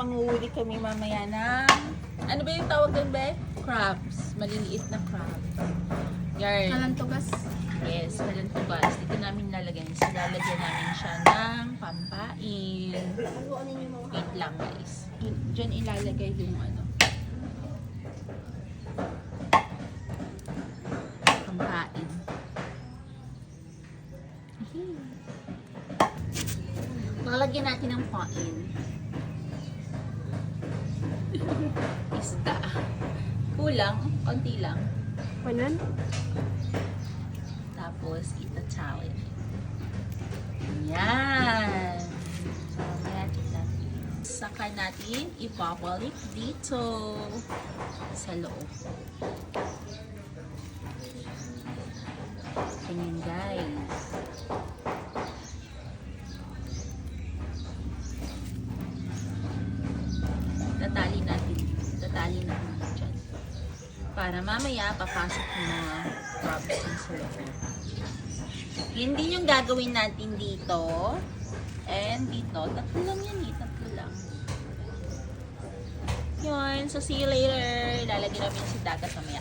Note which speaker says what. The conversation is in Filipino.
Speaker 1: manguhuli kami mamaya ng, ano ba yung tawag doon, Be? Crabs. Maliliit na crab. Yarn.
Speaker 2: Malantugas.
Speaker 1: Yes, malantugas. Dito namin lalagyan. Lalagyan namin siya ng pampain. Wait lang, guys. Diyan ilalagay yung ano. Pampain. Lalagyan natin ng pain. Isda. Kulang, konti lang.
Speaker 2: Panan?
Speaker 1: Tapos, itatawid. Yan. So, yan. Saka natin ibabalik dito sa loob. Ganyan, guys. Tatali natin dyan. Para mamaya papasok yung mga crabs sa loob. Yun din yung gagawin natin dito. And dito. Tatlo lang yan eh. Tatlo lang. Yun. So, see you later. Lalagyan namin sa dagat mamaya.